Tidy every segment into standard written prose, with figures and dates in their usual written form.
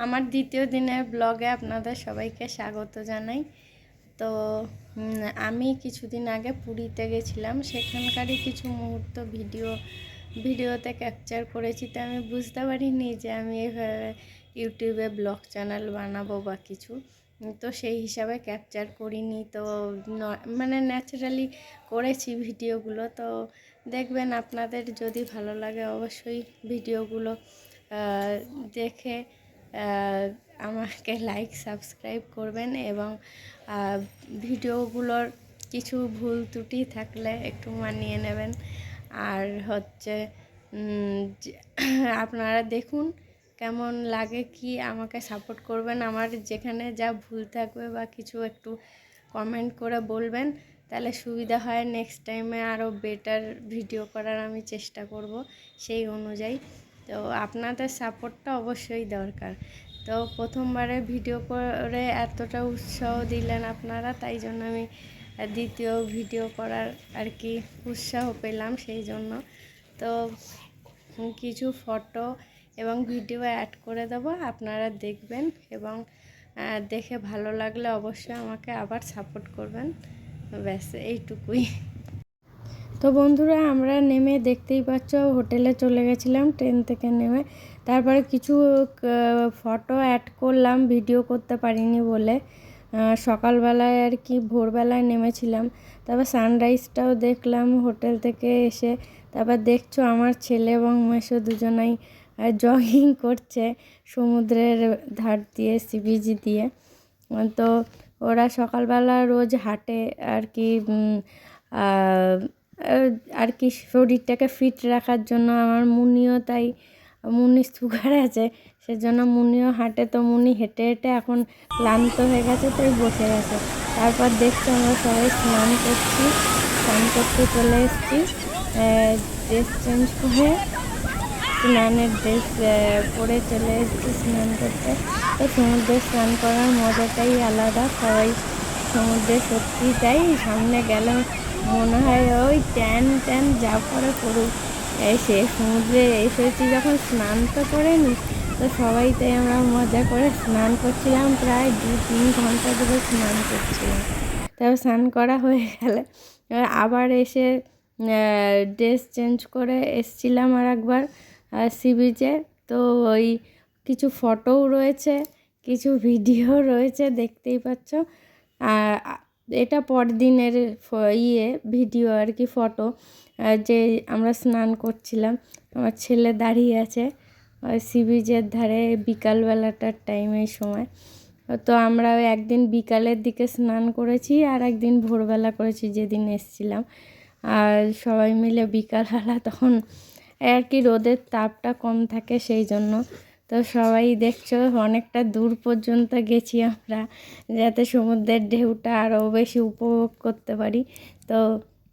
আমার দ্বিতীয় দিনের ব্লগে আপনাদের সবাইকে স্বাগত জানাই। তো আমি কিছুদিন আগে পুরীতে গেছিলাম, সেখানকারই কিছু মুহূর্ত ভিডিওতে ক্যাপচার করেছি। তো আমি বুঝতে পারিনি যে আমি এভাবে ইউটিউবে ব্লগ চ্যানেল বানাবো বা কিছু, তো সেই হিসাবে ক্যাপচার করিনি। তো মানে ন্যাচারালি করেছি ভিডিওগুলো। তো দেখবেন, আপনাদের যদি ভালো লাগে অবশ্যই ভিডিওগুলো দেখে আমাকে লাইক সাবস্ক্রাইব করবেন, এবং ভিডিওগুলোর কিছু ভুল ত্রুটি থাকলে একটু মানিয়ে নেবেন। আর হচ্ছে আপনারা দেখুন কেমন লাগে, কি আমাকে সাপোর্ট করবেন। আমার যেখানে যা ভুল থাকবে বা কিছু একটু কমেন্ট করে বলবেন, তাহলে সুবিধা হয়। নেক্সট টাইমে আরও বেটার ভিডিও করার আমি চেষ্টা করব সেই অনুযায়ী। তো আপনাদের সাপোর্টটা অবশ্যই দরকার। তো প্রথমবারে ভিডিও করে এতটা উৎসাহ দিলেন আপনারা, তাই জন্য আমি দ্বিতীয় ভিডিও করার আর কি উৎসাহ পেলাম সেই জন্য। তো কিছু ফটো এবং ভিডিও অ্যাড করে দেবো, আপনারা দেখবেন, এবং দেখে ভালো লাগলে অবশ্যই আমাকে আবার সাপোর্ট করবেন। ব্যাস এইটুকুই। তো বন্ধুরা, আমরা নেমে দেখতেই পাচ্ছ হোটেলে চলে গেছিলাম ট্রেন থেকে নেমে। তারপরে কিছু ফটো অ্যাড করলাম, ভিডিও করতে পারিনি বলে। সকালবেলায় আর কি ভোরবেলায় নেমেছিলাম। তারপর সানরাইজটাও দেখলাম হোটেল থেকে এসে। তারপর দেখছো আমার ছেলে এবং মেসো দুজনাই জগিং করছে সমুদ্রের ধার দিয়ে, সি বিচ দিয়ে। তো ওরা সকালবেলা রোজ হাঁটে আর কি, আর কি শরীরটাকে ফিট রাখার জন্য। আমার মুনিও তাই, মুনি সুগার আছে, সেজন্য মুনিও হাঁটে। তো মুনি হেঁটে হেঁটে এখন ক্লান্ত হয়ে গেছে, তাই বসে গেছে। তারপর দেখছো আমরা সবাই স্নান করছি, স্নান করতে চলে এসেছি। ড্রেস চেঞ্জ করে স্নানের ড্রেস পরে চলে এসেছি স্নান করতে। তো সমুদ্রে স্নান করার মজাটাই আলাদা। সবাই সমুদ্রে সত্যি তাই, সামনে গেলে মনে হয় ওই ট্যান ট্যান যা পরে করুক, সে সমুদ্রে এসেছি যখন স্নান তো করেনি। তো সবাই তাই আমরা মজা করে স্নান করছিলাম, প্রায় 2-3 ঘন্টা ধরে স্নান করছিলাম। তারপর স্নান করা হয়ে গেলে আবার এসে ড্রেস চেঞ্জ করে এসছিলাম আর একবার সি বিচে। তো ওই কিছু ফটোও রয়েছে, কিছু ভিডিও রয়েছে, দেখতেই পাচ্ছ। এটা পরদিনের ভিডিও আর কি, ফটো। যে আমরা স্নান করছিলাম, আমার ছেলে দাঁড়িয়ে আছে সি বিচের ধারে বিকালবেলাটার টাইমের সময়। তো আমরা ওই একদিন বিকালের দিকে স্নান করেছি, আর একদিন ভোরবেলা করেছি যেদিন এসছিলাম। আর সবাই মিলে বিকালবেলা তখন আর কি রোদের তাপটা কম থাকে সেই জন্য। তো সবাই দেখছো অনেকটা দূর পর্যন্ত গেছি আমরা, যাতে সমুদ্রের ঢেউটা আরও বেশি উপভোগ করতে পারি। তো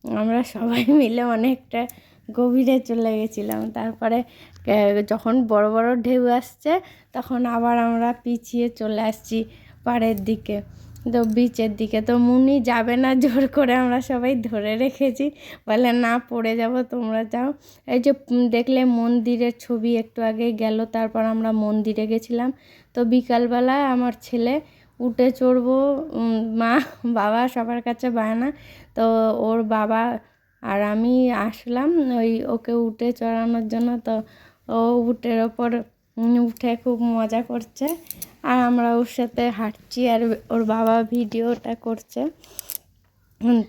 আমরা সবাই মিলে অনেকটা গভীরে চলে গেছিলাম। তারপরে যখন বড় বড় ঢেউ আসছে, তখন আবার আমরা পিছিয়ে চলে আসছি পাড়ের দিকে, তো বিচের দিকে। তো মুনি যাবে না, জোর করে আমরা সবাই ধরে রেখেছি, বলে না পড়ে যাব, তোমরা যাও। এই যে দেখলে মন্দিরের ছবি একটু আগে গেল, তারপর আমরা মন্দিরে গেছিলাম। তো বিকালবেলা আমার ছেলে উঠে চড়বো, মা বাবা সবার কাছে বায়না। তো ওর বাবা আর আমি আসলাম ওই ওকে উঠে চড়ানোর জন্য। তো ও উটের ওপর উঠে খুব মজা করছে, আর আমরা ওর সাথে হাঁটছি, আর ওর বাবা ভিডিওটা করছে।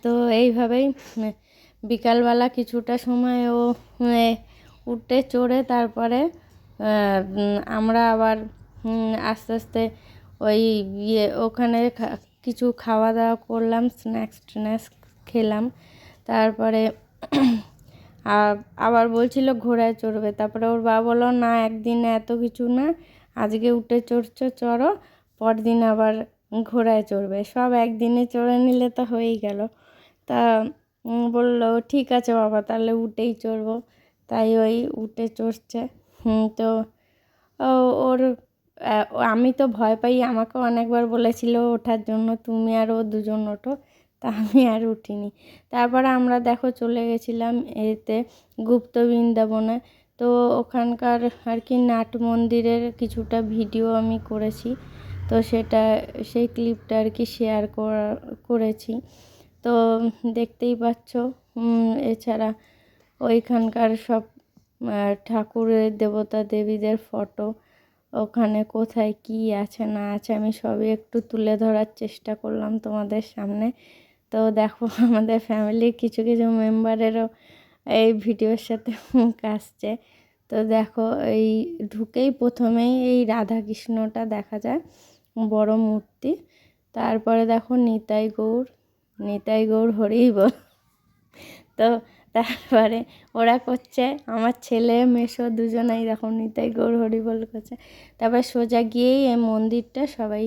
তো এইভাবেই বিকালবেলা কিছুটা সময় ও উঠে চড়ে, তারপরে আমরা আবার আস্তে আস্তে ওই ওখানে কিছু খাওয়া দাওয়া করলাম, স্ন্যাক্স খেলাম। তারপরে আবার বলছিল ঘোড়ায় চড়বে। তারপরে ওর বাবা বললো না, একদিনে এত কিছু না, আজকে উঠে চড়ছো চড়ো, পরদিন আবার ঘোড়ায় চড়বে। সব একদিনে চড়ে নিলে তো হয়েই গেল। তা বললো ঠিক আছে বাবা, তাহলে উঠেই চড়বো। তাই ওই উঠে চড়ছে। তো ওর আমি তো ভয় পাই, আমাকে অনেকবার বলেছিল ওঠার জন্য, তুমি আর ও দুজন ওঠো, তা আমি আর উঠিনি। তারপরে আমরা দেখো চলে গেছিলাম এতে গুপ্ত বৃন্দাবনে। তো ওখানকার আর কি নাট মন্দিরের কিছুটা ভিডিও আমি করেছি, তো সেই ক্লিপটা আর কি শেয়ার করেছি। তো দেখতেই পাচ্ছ। এছাড়া ওইখানকার সব ঠাকুরের দেবতা দেবীদের ফটো, ওখানে কোথায় কি আছে না আছে আমি সবই একটু তুলে ধরার চেষ্টা করলাম তোমাদের সামনে। তো দেখো আমাদের ফ্যামিলির কিছু কিছু মেম্বারেরও এই ভিডিওর সাথে মুখ আসছে। তো দেখো এই ঢুকেই প্রথমেই এই রাধা কৃষ্ণটা দেখা যায়, বড় মূর্তি। তারপরে দেখো নিতাই গৌর হরিই বল। তো তারপরে ওরা করছে, আমার ছেলে মেসো দুজনেই দেখো নিতাই গৌর হরি বল করছে। তারপরে সোজা গিয়েই এই মন্দিরটা সবাই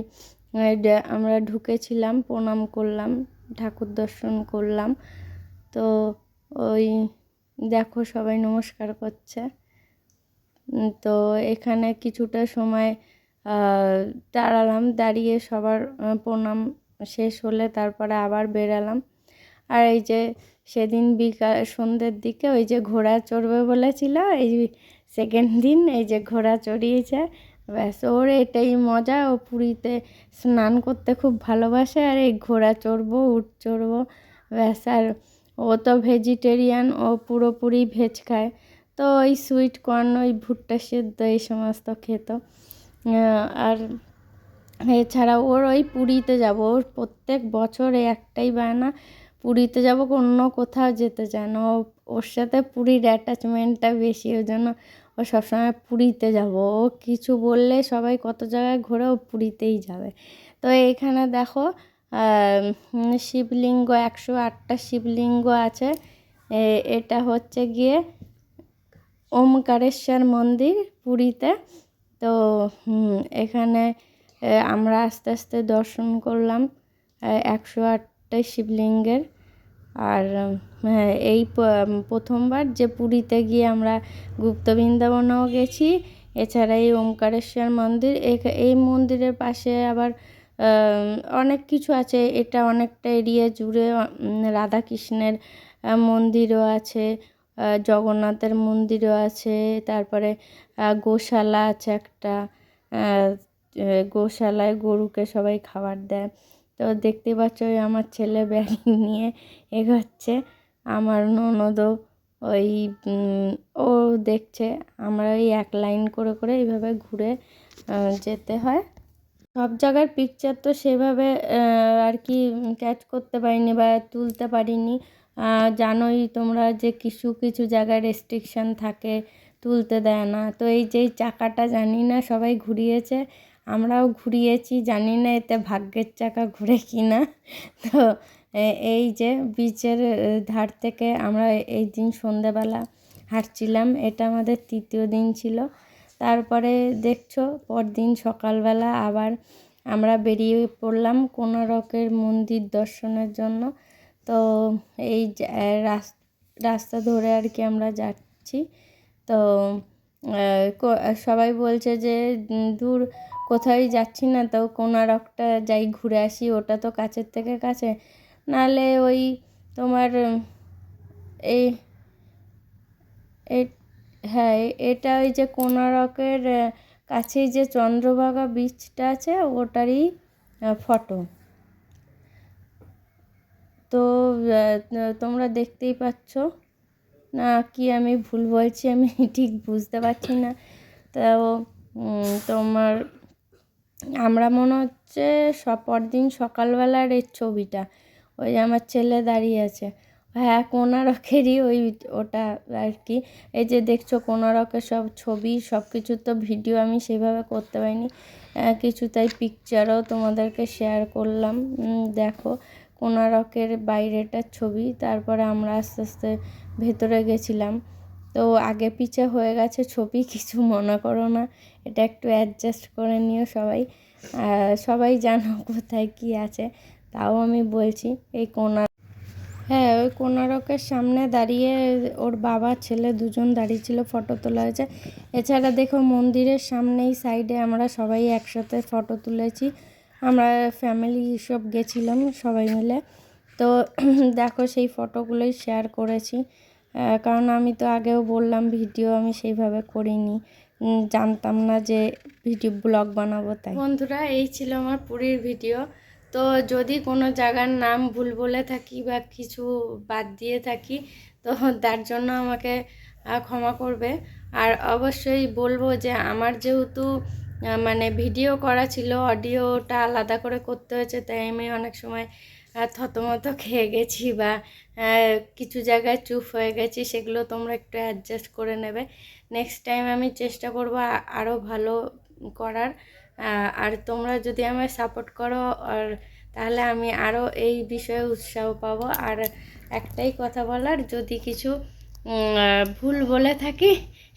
আমরা ঢুকেছিলাম, প্রণাম করলাম, ঠাকুর দর্শন করলাম। তো ওই দেখো সবাই নমস্কার করছে। তো এখানে কিছুটা সময় দাঁড়ালাম, দাঁড়িয়ে সবার প্রণাম শেষ হলে তারপরে আবার বেরালাম। আর এই যে সেদিন সন্ধ্যের দিকে ওই যে ঘোড়া চড়বে বলেছিল, এই সেকেন্ড দিন এই যে ঘোড়া চড়িয়েছে। ব্যাস, ওর এটাই মজা, ও পুরীতে স্নান করতে খুব ভালোবাসে, আর এই ঘোড়া চড়বো, উট চড়বো, ব্যাস। আর ও তো ভেজিটেরিয়ান, ও পুরোপুরি ভেজ খায়। তো ওই সুইট কর্ন, ওই ভুট্টা সেদ্ধ এই সমস্ত খেত। আর এছাড়া ওর ওই পুরীতে যাব, ওর প্রত্যেক বছর এই একটাই বায়না, পুরীতে যাব, অন্য কোথাও যেতে চায় না। ওর সাথে পুরীর অ্যাটাচমেন্টটা বেশি, ওই জন্য ও সবসময় পুরীতে যাব। ও কিছু বললে সবাই কত জায়গায় ঘুরে, ও পুরীতেই যাবে। তো এইখানে দেখো শিবলিঙ্গ, 108টা শিবলিঙ্গ আছে। এটা হচ্ছে গিয়ে ওমকারেশ্বর মন্দির পুরীতে। তো এখানে আমরা আস্তে আস্তে দর্শন করলাম 108টা শিবলিঙ্গের। আর এই প্রথমবার যে পুরীতে গিয়ে আমরা গুপ্ত বৃন্দাবনেও গেছি। এছাড়া এই ওমকারেশ্বর মন্দির, এই মন্দিরের পাশে আবার অনেক কিছু আছে। এটা অনেকটা এরিয়া জুড়ে রাধাকৃষ্ণের মন্দিরও আছে, জগন্নাথের মন্দিরও আছে। তারপরে গোশালা আছে একটা, গোশালায় গরুকে সবাই খাবার দেয়। তো দেখতে পাচ্ছ ওই আমার ছেলে ব্যাগ নিয়ে এগোচ্ছে, আমার ননদও ওই ও দেখছে। আমরা ওই এক লাইন করে করে এইভাবে ঘুরে যেতে হয়। সব জায়গার পিকচার তো সেভাবে আর কি ক্যাচ করতে পারিনি বা তুলতে পারিনি। জানোই তোমরা যে কিছু কিছু জায়গায় রেস্ট্রিকশান থাকে, তুলতে দেয় না। তো এই যে চাকাটা জানি না সবাই ঘুরিয়েছে, আমরাও ঘুরিয়েছি, জানি না এতে ভাগ্যের চাকা ঘুরে কি না। তো এই যে বিচের ধার থেকে আমরা এই দিন সন্ধ্যেবেলা হাঁটছিলাম, এটা আমাদের তৃতীয় দিন ছিল। তারপরে দেখছো পরদিন সকালবেলা আবার আমরা বেরিয়ে পড়লাম কোণারকের মন্দির দর্শনের জন্য। তো এই রাস্তা ধরে আর কি আমরা যাচ্ছি। তো সবাই বলছে যে দূর কোথায় যাচ্ছি না, তো কোণারকটা যাই ঘুরে আসি, ওটা তো কাছের থেকে কাছে। নাহলে ওই তোমার এই হ্যাঁ, এটা ওই যে কোণারকের কাছেই যে চন্দ্রভাগা বিচটা আছে, ওটারই ফটো। তো তোমরা দেখতেই পাচ্ছ না কি আমি ভুল বলছি, আমি ঠিক বুঝতে পারছি না। তো তোমার আমরা মনে হচ্ছে পরদিন সকালবেলার এই ছবিটা, ওই আমার ছেলে দাঁড়িয়ে আছে, হ্যাঁ কোণারকেরই ওটা আর কি। এই যে দেখছো কোণারকের সব ছবি, সব কিছু তো ভিডিও আমি সেভাবে করতে পারিনি, কিছু তাই পিকচারও তোমাদেরকে শেয়ার করলাম। দেখো কোণারকের বাইরেটার ছবি। তারপরে আমরা আস্তে আস্তে ভেতরে গেছিলাম। তো আগে পিছে হয়ে গেছে ছবি, কিছু মনে করো না, এটা একটু অ্যাডজাস্ট করে নিও সবাই। সবাই জানো কোথায় কি আছে, তাও আমি বলছি। এই হ্যাঁ, ওই কোণারকের সামনে দাঁড়িয়ে ওর বাবা ছেলে দুজন দাঁড়িয়েছিল, ফটো তোলা হয়েছে। এছাড়া দেখো মন্দিরের সামনেই সাইডে আমরা সবাই একসাথে ফটো তুলেছি, আমরা ফ্যামিলি সব গেছিলাম সবাই মিলে। তো দেখো সেই ফটোগুলোই শেয়ার করেছি। কারণ আমি তো আগেও বললাম ভিডিও আমি সেইভাবে করিনি, জানতাম না যে ভিডিও ব্লগ বানাবো। তাই বন্ধুরা, এই ছিল আমার পুরীর ভিডিও। তো যদি কোনো জায়গার নাম ভুল বলে থাকি বা কিছু বাদ দিয়ে থাকি তো তার জন্য আমাকে ক্ষমা করবে। আর অবশ্যই বলবো যে আমার যেহেতু মানে ভিডিও করা ছিল, অডিওটা আলাদা করে করতে হয়েছে, তাই আমি অনেক সময় থতমত খেয়ে গেছি বা কিছু জায়গায় চুপ হয়ে গেছি, সেগুলো তোমরা একটু অ্যাডজাস্ট করে নেবে। নেক্সট টাইম আমি চেষ্টা করব আরও ভালো করার। আর তোমরা যদি আমায় সাপোর্ট করো আর তাহলে আমি আরও এই বিষয়ে উৎসাহ পাবো। আর একটাই কথা বলার, যদি কিছু ভুল বলে থাকি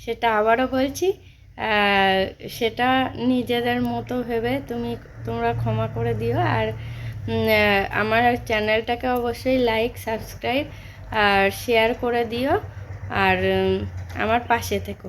সেটা আবারও বলছি, সেটা নিজেদের মতো ভেবে তোমরা ক্ষমা করে দিও। আর আমার চ্যানেলটাকে অবশ্যই লাইক, সাবস্ক্রাইব আর শেয়ার করে দিও। আর আমার পাশে থেকো।